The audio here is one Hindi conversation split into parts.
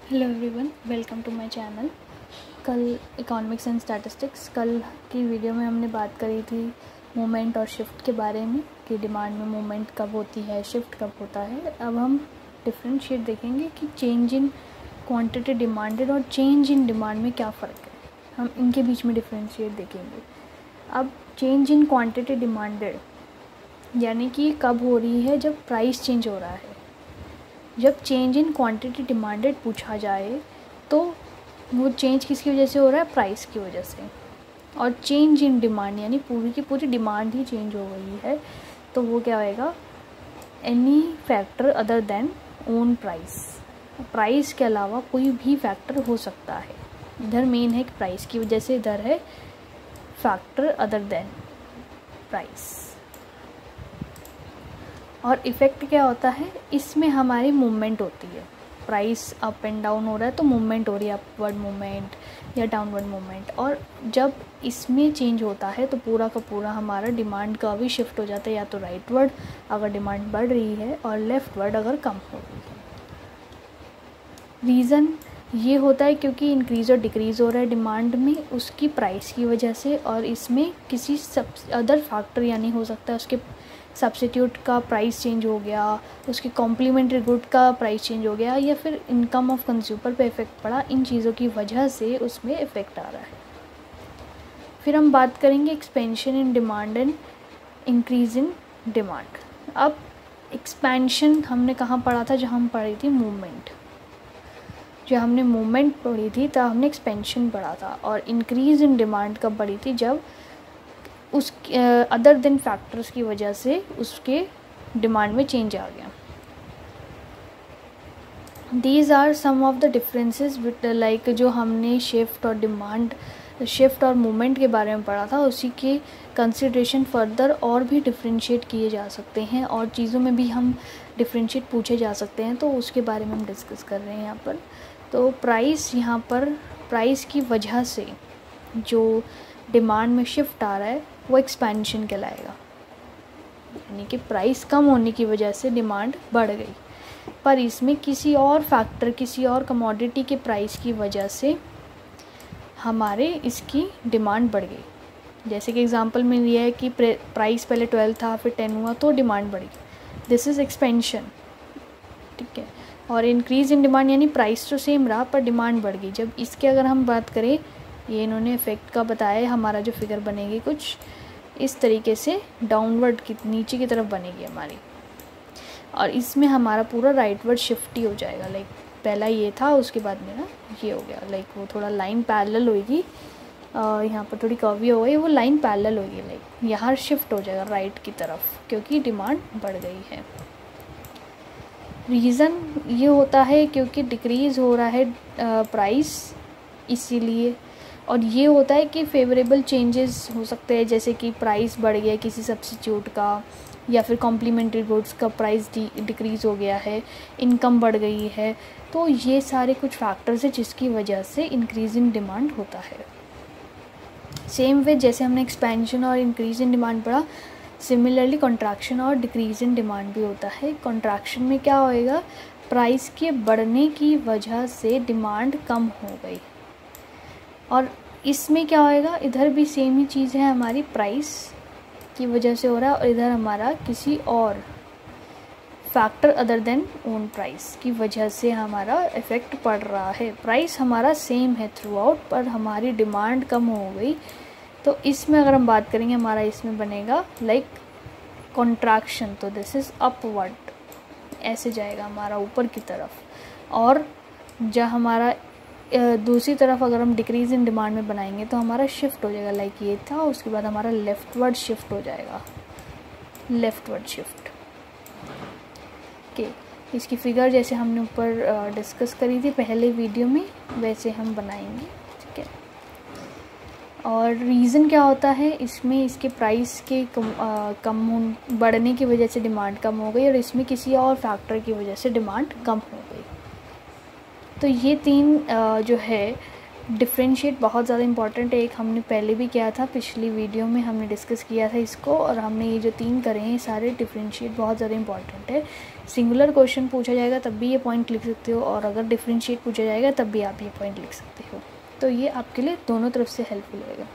Hello everyone, welcome to my channel. कल इकोनॉमिक्स एंड स्टैटिस्टिक्स कल की वीडियो में हमने बात करी थी मूवमेंट और शिफ्ट के बारे में कि डिमांड में मूवमेंट कब होती है, शिफ्ट कब होता है। अब हम डिफरेंशिएट देखेंगे कि चेंज इन क्वांटिटी डिमांडेड और चेंज इन डिमांड में क्या फ़र्क है। हम इनके बीच में डिफरेंशिएट देखेंगे। अब चेंज इन क्वांटिटी डिमांडेड यानी कि कब हो रही है, जब प्राइस चेंज हो रहा है। जब चेंज इन क्वांटिटी डिमांडेड पूछा जाए तो वो चेंज किसकी वजह से हो रहा है, प्राइस की वजह से। और चेंज इन डिमांड यानी पूरी की पूरी डिमांड ही चेंज हो गई है, तो वो क्या होएगा, any factor other than own price. Price के अलावा कोई भी फैक्टर हो सकता है। इधर मेन है कि प्राइस की वजह से, इधर है फैक्टर अदर देन प्राइस। और इफ़ेक्ट क्या होता है, इसमें हमारी मूवमेंट होती है। प्राइस अप एंड डाउन हो रहा है तो मूवमेंट हो रही है, अपवर्ड मूवमेंट या डाउनवर्ड मूवमेंट। और जब इसमें चेंज होता है तो पूरा का पूरा हमारा डिमांड का भी शिफ्ट हो जाता है, या तो राइटवर्ड अगर डिमांड बढ़ रही है और लेफ्टवर्ड अगर कम हो रही है। रीज़न ये होता है क्योंकि इंक्रीज़ और डिक्रीज़ हो रहा है डिमांड में उसकी प्राइस की वजह से, और इसमें किसी अदर फैक्टर यानी हो सकता है उसके सब्स्टिट्यूट का प्राइस चेंज हो गया, उसके कॉम्प्लीमेंट्री गुड का प्राइस चेंज हो गया, या फिर इनकम ऑफ कंज्यूमर पे इफ़ेक्ट पड़ा। इन चीज़ों की वजह से उसमें इफ़ेक्ट आ रहा है। फिर हम बात करेंगे expansion in demand and increase in demand. अब एक्सपेंशन हमने कहाँ पढ़ा था, जहाँ हम पढ़ी थी मूवमेंट। जब हमने मूवमेंट पढ़ी थी तब हमने एक्सपेंशन पढ़ा था। और इंक्रीज़ इन डिमांड कब पढ़ी थी, जब उस अदर देन फैक्टर्स की वजह से उसके डिमांड में चेंज आ गया। These are some of the differences with like जो हमने शिफ्ट और डिमांड, शिफ्ट और मूवमेंट के बारे में पढ़ा था, उसी के कंसिडरेशन फर्दर और भी डिफरेंशिएट किए जा सकते हैं और चीज़ों में भी हम डिफरेंशिएट पूछे जा सकते हैं, तो उसके बारे में हम डिस्कस कर रहे हैं यहाँ पर। तो प्राइस, यहाँ पर प्राइस की वजह से जो डिमांड में शिफ्ट आ रहा है वो एक्सपेंशन कहलाएगा। यानी कि प्राइस कम होने की वजह से डिमांड बढ़ गई, पर इसमें किसी और फैक्टर, किसी और कमोडिटी के प्राइस की वजह से हमारे इसकी डिमांड बढ़ गई। जैसे कि एग्जांपल में लिया है कि प्राइस पहले 12 था, फिर 10 हुआ, तो डिमांड बढ़ी। दिस इज़ एक्सपेंशन, ठीक है। और इंक्रीज़ इन डिमांड यानी प्राइस तो सेम रहा पर डिमांड बढ़ गई। जब इसके अगर हम बात करें, ये इन्होंने इफ़ेक्ट का बताया है, हमारा जो फिगर बनेगी कुछ इस तरीके से डाउनवर्ड की, नीचे की तरफ बनेगी हमारी। और इसमें हमारा पूरा राइटवर्ड शिफ्ट ही हो जाएगा। लाइक पहला ये था, उसके बाद में ना ये हो गया। लाइक वो थोड़ा लाइन पैरेलल होगी, यहाँ पर थोड़ी कर्वी हो गई, वो लाइन पैरेलल होगी। लाइक यहाँ शिफ्ट हो जाएगा राइट की तरफ क्योंकि डिमांड बढ़ गई है। रीज़न ये होता है क्योंकि डिक्रीज़ हो रहा है प्राइस, इसीलिए। और ये होता है कि फेवरेबल चेंजेस हो सकते हैं, जैसे कि प्राइस बढ़ गया किसी सब्स्टिट्यूट का, या फिर कॉम्प्लीमेंट्री गुड्स का प्राइस डिक्रीज़ हो गया है, इनकम बढ़ गई है। तो ये सारे कुछ फैक्टर्स हैं जिसकी वजह से इंक्रीज़ इन डिमांड होता है। सेम वे जैसे हमने एक्सपेंशन और इंक्रीज़ इन डिमांड पढ़ा, सिमिलरली कॉन्ट्रैक्शन और डिक्रीज़ इन डिमांड भी होता है। कॉन्ट्रैक्शन में क्या होएगा, प्राइस के बढ़ने की वजह से डिमांड कम हो गई। और इसमें क्या होएगा, इधर भी सेम ही चीज़ है, हमारी प्राइस की वजह से हो रहा है, और इधर हमारा किसी और factor other than own price की वजह से हमारा इफ़ेक्ट पड़ रहा है। प्राइस हमारा सेम है थ्रू आउट, पर हमारी डिमांड कम हो गई। तो इसमें अगर हम बात करेंगे, हमारा इसमें बनेगा लाइक कॉन्ट्रैक्शन, तो दिस इज़ अपवर्ड, ऐसे जाएगा हमारा ऊपर की तरफ। और जब हमारा दूसरी तरफ अगर हम डिक्रीज़ इन डिमांड में बनाएंगे तो हमारा शिफ्ट हो जाएगा। लाइक ये था, उसके बाद हमारा लेफ्टवर्ड शिफ्ट हो जाएगा, लेफ्टवर्ड शिफ्ट। ओके, इसकी फिगर जैसे हमने ऊपर डिस्कस करी थी पहले वीडियो में, वैसे हम बनाएंगे, ठीक है। और रीज़न क्या होता है इसमें, इसके प्राइस के कम बढ़ने की वजह से डिमांड कम हो गई, और इसमें किसी और फैक्टर की वजह से डिमांड कम हो गई। तो ये तीन जो है डिफरेंशिएट बहुत ज़्यादा इंपॉर्टेंट है। एक हमने पहले भी किया था, पिछली वीडियो में हमने डिस्कस किया था इसको, और हमने ये जो 3 करे हैं सारे डिफरेंशिएट बहुत ज़्यादा इंपॉर्टेंट है। सिंगुलर क्वेश्चन पूछा जाएगा तब भी ये पॉइंट लिख सकते हो, और अगर डिफरेंशिएट पूछा जाएगा तब भी आप ये पॉइंट लिख सकते हो। तो ये आपके लिए दोनों तरफ से हेल्पफुल होगा।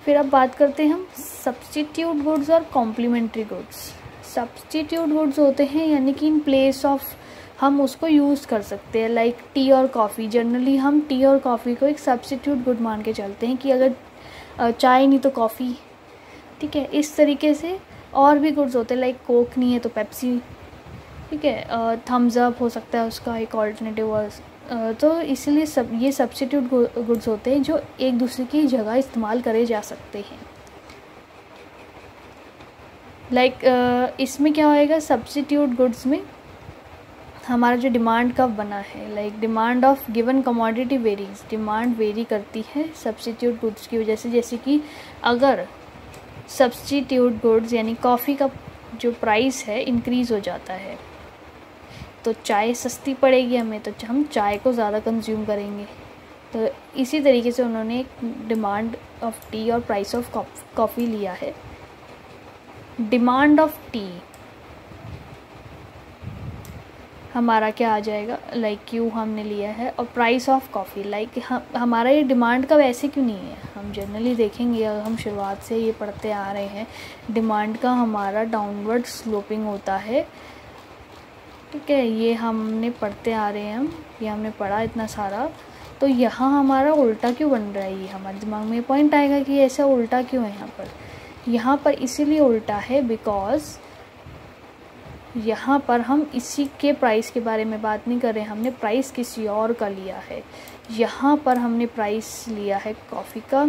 फिर अब बात करते हैं हम सब्स्टिट्यूट गुड्स और कॉम्प्लीमेंट्री गुड्स। सब्स्टिट्यूट गुड्स होते हैं यानी कि इन प्लेस ऑफ हम उसको यूज़ कर सकते हैं, लाइक टी और कॉफ़ी। जनरली हम टी और कॉफ़ी को एक सब्स्टिट्यूट गुड मान के चलते हैं कि अगर चाय नहीं तो कॉफ़ी, ठीक है। इस तरीके से और भी गुड्स होते हैं, लाइक कोक नहीं है तो पेप्सी, ठीक है। थम्स अप हो सकता है उसका एक ऑल्टरनेटिव। तो इसलिए ये सब्स्टिट्यूट गुड्स होते हैं जो एक दूसरे की जगह इस्तेमाल करे जा सकते हैं। लाइक इसमें क्या होएगा, सब्स्टिट्यूट गुड्स में हमारा जो डिमांड कर्व बना है, like demand of given commodity varies, demand very करती है सब्स्टिट्यूट गुड्स की वजह से। जैसे कि अगर सब्स्टिट्यूट गुड्स यानी कॉफ़ी का जो प्राइस है इंक्रीज़ हो जाता है तो चाय सस्ती पड़ेगी हमें, तो हम चाय को ज़्यादा कंज्यूम करेंगे। तो इसी तरीके से उन्होंने एक डिमांड ऑफ टी और प्राइस ऑफ कॉफ़ी लिया है। डिमांड ऑफ टी हमारा क्या आ जाएगा, लाइक क्यू हमने लिया है, और प्राइस ऑफ कॉफ़ी लाइक हमारा ये डिमांड का वैसे क्यों नहीं है। हम जनरली देखेंगे, अगर हम शुरुआत से ये पढ़ते आ रहे हैं, डिमांड का हमारा डाउनवर्ड स्लोपिंग होता है, ठीक है। ये हमने पढ़ते आ रहे हैं, ये हमने पढ़ा इतना सारा। तो यहाँ हमारा उल्टा क्यों बन रहा है, ये हमारे दिमाग में पॉइंट आएगा कि ऐसा उल्टा क्यों है यहाँ पर इसीलिए उल्टा है बिकॉज़ यहाँ पर हम इसी के प्राइस के बारे में बात नहीं कर रहे हैं, हमने प्राइस किसी और का लिया है। यहाँ पर हमने प्राइस लिया है कॉफ़ी का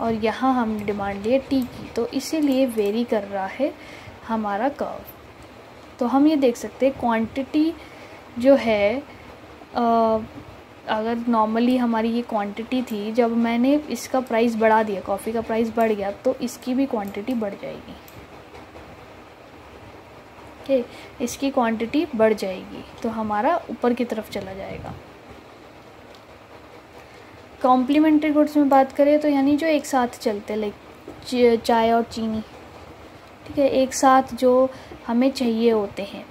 और यहाँ हमने डिमांड ली है टी की, तो इसीलिए वेरी कर रहा है हमारा कर्व। तो हम ये देख सकते हैं क्वांटिटी जो है, अगर नॉर्मली हमारी ये क्वांटिटी थी, जब मैंने इसका प्राइस बढ़ा दिया, कॉफ़ी का प्राइस बढ़ गया, तो इसकी भी क्वांटिटी बढ़ जाएगी, ठीक, इसकी क्वांटिटी बढ़ जाएगी, तो हमारा ऊपर की तरफ चला जाएगा। कॉम्प्लीमेंट्री गुड्स में बात करें तो यानी जो एक साथ चलते हैं, लाइक चाय और चीनी, ठीक है, एक साथ जो हमें चाहिए होते हैं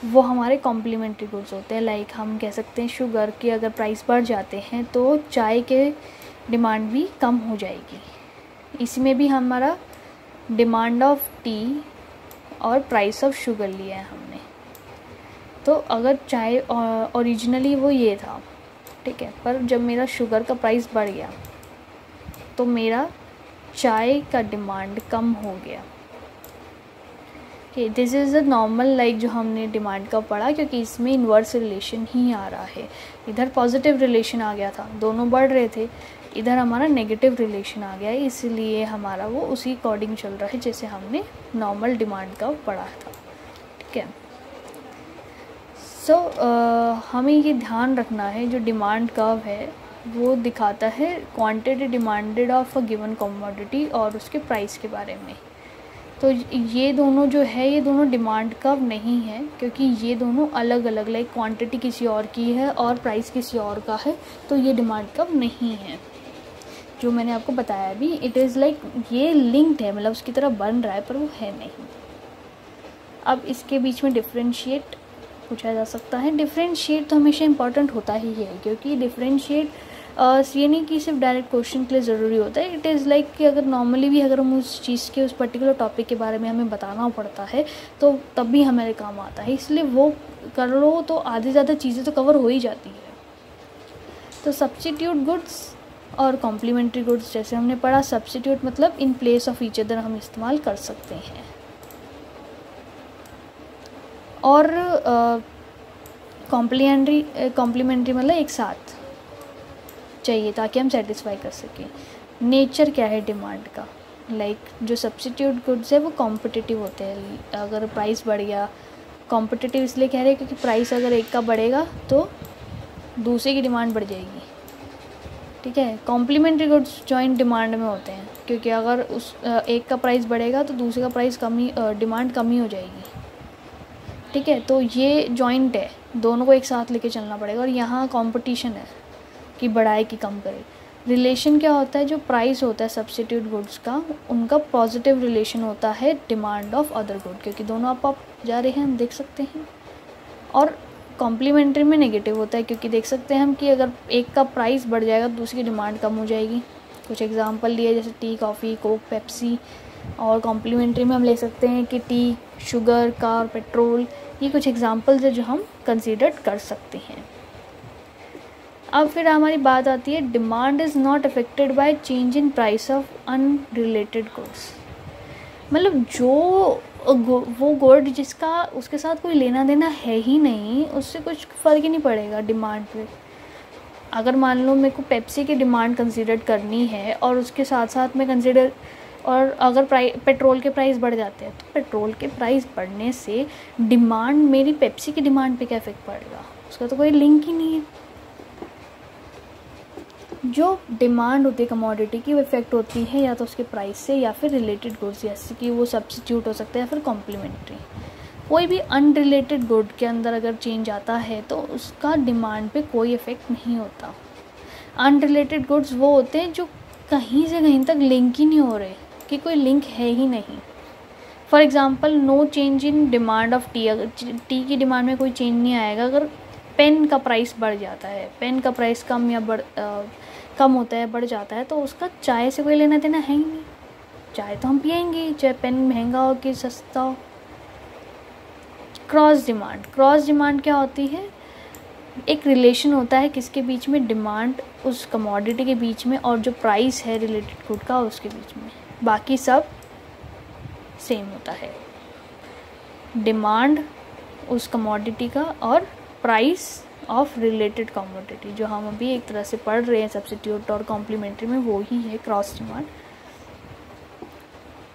वो हमारे कॉम्प्लीमेंट्री गुड्स होते हैं। लाइक हम कह सकते हैं शुगर के अगर प्राइस बढ़ जाते हैं तो चाय के डिमांड भी कम हो जाएगी। इसमें भी हमारा डिमांड ऑफ टी और प्राइस ऑफ शुगर लिया है हमने। तो अगर चाय ओरिजिनली वो ये था, ठीक है, पर जब मेरा शुगर का प्राइस बढ़ गया तो मेरा चाय का डिमांड कम हो गया। This is a normal, like जो हमने डिमांड का पढ़ा, क्योंकि इसमें इन्वर्स रिलेशन ही आ रहा है। इधर पॉजिटिव रिलेशन आ गया था, दोनों बढ़ रहे थे, इधर हमारा नेगेटिव रिलेशन आ गया है, इसलिए हमारा वो उसी अकॉर्डिंग चल रहा है जैसे हमने नॉर्मल डिमांड का पढ़ा था, ठीक है। सो हमें ये ध्यान रखना है, जो डिमांड कर्व है वो दिखाता है quantity demanded of a given commodity और उसके प्राइस के बारे में। तो ये दोनों जो है, ये दोनों डिमांड कर्व नहीं है, क्योंकि ये दोनों अलग अलग, लाइक क्वांटिटी किसी और की है और प्राइस किसी और का है, तो ये डिमांड कर्व नहीं है। जो मैंने आपको बताया अभी, इट इज़ लाइक ये लिंक्ड है, मतलब उसकी तरह बन रहा है पर वो है नहीं। अब इसके बीच में डिफरेंशिएट पूछा जा सकता है। डिफरेंशिएट तो हमेशा इंपॉर्टेंट होता ही है, क्योंकि डिफरेंशिएट ये नहीं कि सिर्फ डायरेक्ट क्वेश्चन के लिए ज़रूरी होता है। इट इज़ लाइक कि अगर नॉर्मली भी अगर हम उस चीज़ के उस पर्टिकुलर टॉपिक के बारे में हमें बताना पड़ता है तो तब भी हमारे काम आता है, इसलिए वो कर लो तो आधी ज़्यादा चीज़ें तो कवर हो ही जाती है। तो सब्स्टिट्यूट गुड्स और कॉम्प्लीमेंट्री गुड्स जैसे हमने पढ़ा, सब्स्टिट्यूट मतलब in place of each other हम इस्तेमाल कर सकते हैं, और कॉम्प्लीमेंट्री मतलब एक साथ चाहिए ताकि हम सेटिस्फाई कर सकें। नेचर क्या है डिमांड का, लाइक जो सब्स्टिट्यूट गुड्स है वो कॉम्पिटिटिव होते हैं। अगर प्राइस बढ़ गया, कॉम्पिटिटिव इसलिए कह रहे हैं क्योंकि प्राइस अगर एक का बढ़ेगा तो दूसरे की डिमांड बढ़ जाएगी, ठीक है। कॉम्प्लीमेंट्री गुड्स जॉइंट डिमांड में होते हैं, क्योंकि अगर उस एक का प्राइस बढ़ेगा तो दूसरे का प्राइस डिमांड कम ही हो जाएगी, ठीक है। तो ये जॉइंट है, दोनों को एक साथ लेके चलना पड़ेगा। और यहाँ कंपटीशन है कि बढ़ाए कि कम करे। रिलेशन क्या होता है, जो प्राइस होता है सब्स्टिट्यूट गुड्स का, उनका पॉजिटिव रिलेशन होता है डिमांड ऑफ अदर गुड, क्योंकि दोनों आप जा रहे हैं, हम देख सकते हैं। और कॉम्प्लीमेंट्री में नेगेटिव होता है, क्योंकि देख सकते हैं हम कि अगर एक का प्राइस बढ़ जाएगा तो दूसरी की डिमांड कम हो जाएगी। कुछ एग्जांपल लिए जैसे टी, कॉफ़ी, कोक, पेप्सी। और कॉम्प्लीमेंट्री में हम ले सकते हैं कि टी, शुगर, कार, पेट्रोल। ये कुछ एग्जांपल्स है जो हम कंसीडर कर सकते हैं। अब फिर हमारी बात आती है, demand is not affected by change in price of unrelated goods. मतलब जो वो गुड जिसका उसके साथ कोई लेना देना है ही नहीं, उससे कुछ फ़र्क ही नहीं पड़ेगा डिमांड पे। अगर मान लो मेरे को पेप्सी की डिमांड कंसीडर करनी है और उसके साथ साथ में कंसीडर, और अगर पेट्रोल के प्राइस बढ़ जाते हैं, तो पेट्रोल के प्राइस बढ़ने से डिमांड, मेरी पेप्सी की डिमांड पे क्या इफेक्ट पड़ेगा, उसका तो कोई लिंक ही नहीं है। जो डिमांड होती है कमोडिटी की, वो इफेक्ट होती है या तो उसके प्राइस से या फिर रिलेटेड गुड्स, जैसे कि वो सब्स्टिट्यूट हो सकता है या फिर कॉम्प्लीमेंट्री। कोई भी अनरिलेटेड गुड के अंदर अगर चेंज आता है तो उसका डिमांड पे कोई इफेक्ट नहीं होता। अनरिलेटेड गुड्स वो होते हैं जो कहीं से कहीं तक लिंक ही नहीं हो रहे, कि कोई लिंक है ही नहीं। For example, no change in demand of tea. अगर टी की डिमांड में कोई चेंज नहीं आएगा। अगर पेन का प्राइस बढ़ जाता है, पेन का प्राइस कम होता है, बढ़ जाता है, तो उसका चाय से कोई लेना देना है ही नहीं। चाय तो हम पियेंगे, चाहे पेन महंगा हो कि सस्ता हो। क्रॉस डिमांड क्या होती है, एक रिलेशन होता है किसके बीच में, डिमांड उस कमोडिटी के बीच में और जो प्राइस है रिलेटेड गुड का उसके बीच में, बाकी सब सेम होता है। डिमांड उस कमोडिटी का और प्राइस ऑफ रिलेटेड कमोडिटी, जो हम अभी एक तरह से पढ़ रहे हैं सब्स्टिट्यूट और कॉम्प्लीमेंट्री में, वो ही है क्रॉस डिमांड।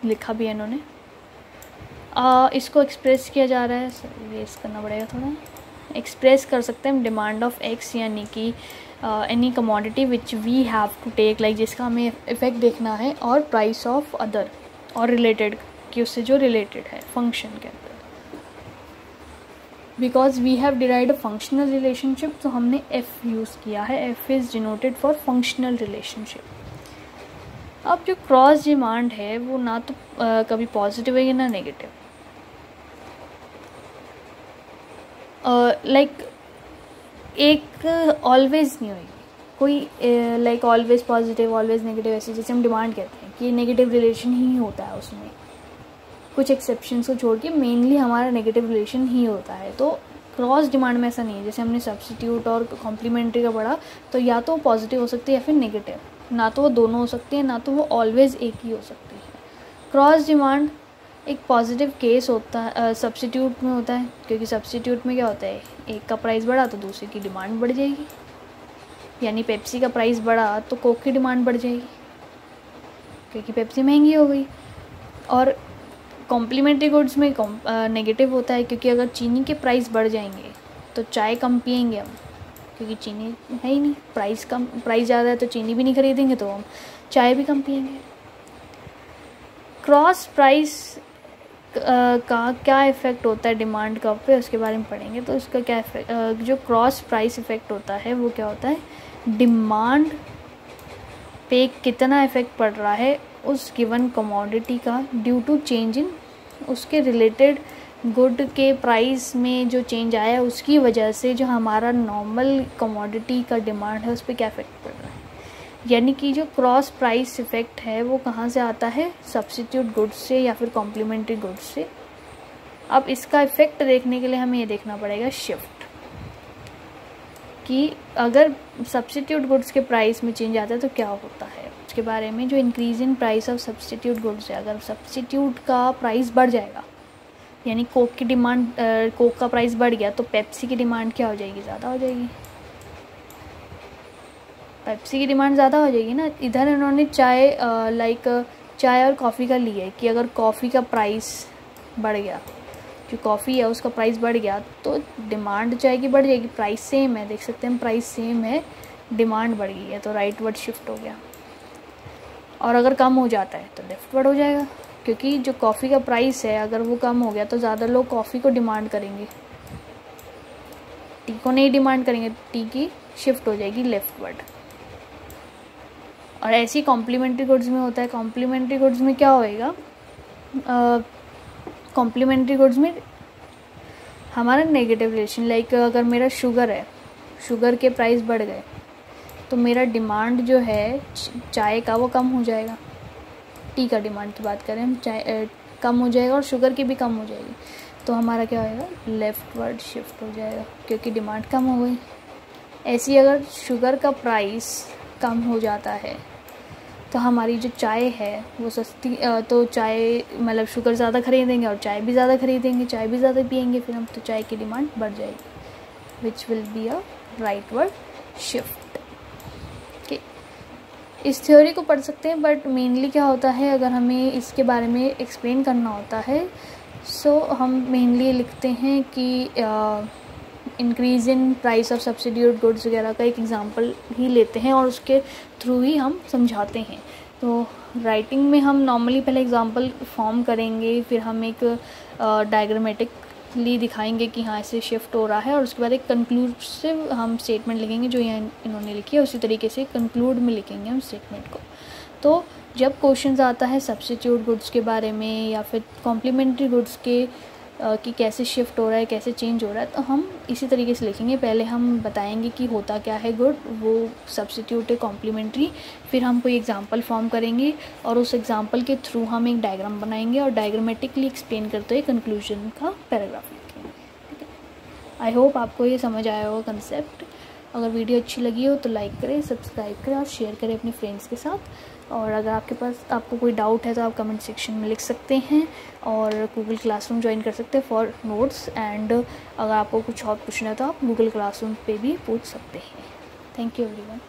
लिखा भी है इन्होंने। इसको एक्सप्रेस किया जा रहा है, रेस करना पड़ेगा थोड़ा। एक्सप्रेस कर सकते हैं डिमांड ऑफ एक्स, यानी कि any commodity which we have to take, like जिसका हमें इफेक्ट देखना है, और प्राइस ऑफ अदर और रिलेटेड, कि उससे जो रिलेटेड है फंक्शन के अंदर। Because we have derived a functional relationship, तो हमने एफ यूज़ किया है। F is denoted for functional relationship. अब जो क्रॉस डिमांड है वो ना तो कभी पॉजिटिव है ना नेगेटिव। लाइक एक ऑलवेज नहीं होगी कोई, like always positive always negative, ऐसे जैसे हम डिमांड कहते हैं कि नेगेटिव रिलेशन ही होता है उसमें। कुछ एक्सेप्शंस को छोड़ के मेनली हमारा नेगेटिव रिलेशन ही होता है। तो क्रॉस डिमांड में ऐसा नहीं है। जैसे हमने सब्स्टिट्यूट और कॉम्प्लीमेंट्री का पढ़ा, तो या तो पॉजिटिव हो सकती है या फिर नेगेटिव, ना तो वो दोनों हो सकती है, ना तो वो ऑलवेज एक ही हो सकती है। क्रॉस डिमांड एक पॉजिटिव केस होता है, सब्स्टिट्यूट में होता है, क्योंकि सब्स्टिट्यूट में क्या होता है, एक का प्राइस बढ़ा तो दूसरे की डिमांड बढ़ जाएगी। यानी पेप्सी का प्राइस बढ़ा तो कोक की डिमांड बढ़ जाएगी, क्योंकि पेप्सी महंगी हो गई। और कॉम्प्लीमेंट्री गुड्स में नेगेटिव होता है, क्योंकि अगर चीनी के प्राइस बढ़ जाएंगे तो चाय कम पियेंगे हम, क्योंकि चीनी है ही नहीं, प्राइस ज़्यादा है तो चीनी भी नहीं खरीदेंगे, तो हम चाय भी कम पियेंगे। क्रॉस प्राइस का क्या इफ़ेक्ट होता है डिमांड का पे, उसके बारे में पढ़ेंगे। तो इसका क्या इफेक्ट, जो क्रॉस प्राइस इफ़ेक्ट होता है वो क्या होता है, डिमांड पे कितना इफ़ेक्ट पड़ रहा है उस गिवन कमोडिटी का ड्यू टू चेंज इन उसके रिलेटेड गुड के प्राइस में जो चेंज आया उसकी वजह से जो हमारा नॉर्मल कमोडिटी का डिमांड है उस पर क्या इफ़ेक्ट पड़ रहा है। यानी कि जो क्रॉस प्राइस इफ़ेक्ट है वो कहाँ से आता है, सब्स्टिट्यूट गुड्स से या फिर कॉम्प्लीमेंट्री गुड्स से। अब इसका इफ़ेक्ट देखने के लिए हमें ये देखना पड़ेगा शिफ्ट, कि अगर सब्स्टिट्यूट गुड्स के प्राइस में चेंज आता है तो क्या होता है उसके बारे में। जो increase in price of substitute goods है, अगर सब्स्टिट्यूट का प्राइस बढ़ जाएगा, यानी कोक की डिमांड, कोक का प्राइस बढ़ गया, तो पेप्सी की डिमांड क्या हो जाएगी, ज़्यादा हो जाएगी। पेप्सी की डिमांड ज़्यादा हो जाएगी ना। इधर इन्होंने चाय और कॉफ़ी का लिया है कि अगर कॉफ़ी का प्राइस बढ़ गया, जो कॉफ़ी है उसका प्राइस बढ़ गया, तो डिमांड चाय की बढ़ जाएगी। प्राइस सेम है, देख सकते हैं प्राइस सेम है, डिमांड बढ़ गई है, तो राइट वर्ड शिफ्ट हो गया। और अगर कम हो जाता है तो लेफ्ट वर्ड हो जाएगा, क्योंकि जो कॉफ़ी का प्राइस है अगर वो कम हो गया तो ज़्यादा लोग कॉफ़ी को डिमांड करेंगे, टी को नहीं डिमांड करेंगे, टी की शिफ्ट हो जाएगी लेफ्ट वर्ड। और ऐसे ही कॉम्प्लीमेंट्री गुड्स में होता है। कॉम्प्लीमेंट्री गुड्स में क्या होएगा, कॉम्प्लीमेंट्री गुड्स में हमारा नेगेटिव रिलेशन, लाइक अगर मेरा शुगर है, शुगर के प्राइस बढ़ गए तो मेरा डिमांड जो है चाय का वो कम हो जाएगा। टी का डिमांड की बात करें हम, चाय कम हो जाएगा और शुगर की भी कम हो जाएगी, तो हमारा क्या होएगा, लेफ्टवर्ड शिफ्ट हो जाएगा क्योंकि डिमांड कम हो गई। ऐसे ही अगर शुगर का प्राइस कम हो जाता है तो हमारी जो चाय है वो सस्ती, तो चाय मतलब शुगर ज़्यादा खरीदेंगे और चाय भी ज़्यादा खरीदेंगे, चाय भी ज़्यादा पियेंगे फिर हम, तो चाय की डिमांड बढ़ जाएगी, which will be a rightward shift. Okay, इस थ्योरी को पढ़ सकते हैं, बट मेनली क्या होता है, अगर हमें इसके बारे में एक्सप्लेन करना होता है सो हम मेनली लिखते हैं कि increase in price of substitute goods वगैरह का एक एग्जांपल ही लेते हैं और उसके थ्रू ही हम समझाते हैं। तो राइटिंग में हम नॉर्मली पहले एग्जांपल फॉर्म करेंगे, फिर हम एक डायग्रामेटिकली दिखाएंगे कि हाँ ऐसे शिफ्ट हो रहा है, और उसके बाद एक कंक्लूसिव हम स्टेटमेंट लिखेंगे जो यहाँ इन्होंने लिखी है, उसी तरीके से कंक्लूड में लिखेंगे हम स्टेटमेंट को। तो जब क्वेश्चन आता है सब्स्टिट्यूट गुड्स के बारे में या फिर कॉम्प्लीमेंट्री गुड्स के कि कैसे शिफ्ट हो रहा है, कैसे चेंज हो रहा है, तो हम इसी तरीके से लिखेंगे। पहले हम बताएंगे कि होता क्या है गुड, वो सब्स्टिट्यूट है कॉम्प्लीमेंट्री, फिर हम कोई एग्जांपल फॉर्म करेंगे और उस एग्जांपल के थ्रू हम एक डायग्राम बनाएंगे और डायग्रामेटिकली एक्सप्लेन करते हुए कंक्लूजन का पैराग्राफ लिखेंगे। ठीक है, आई होप आपको ये समझ आया होगा कंसेप्ट। अगर वीडियो अच्छी लगी हो तो लाइक करें, सब्सक्राइब करें और शेयर करें अपने फ्रेंड्स के साथ। और अगर आपको कोई डाउट है तो आप कमेंट सेक्शन में लिख सकते हैं और गूगल क्लासरूम ज्वाइन कर सकते हैं फॉर नोट्स, एंड अगर आपको कुछ और पूछना है तो आप गूगल क्लासरूम पे भी पूछ सकते हैं। Thank you everyone.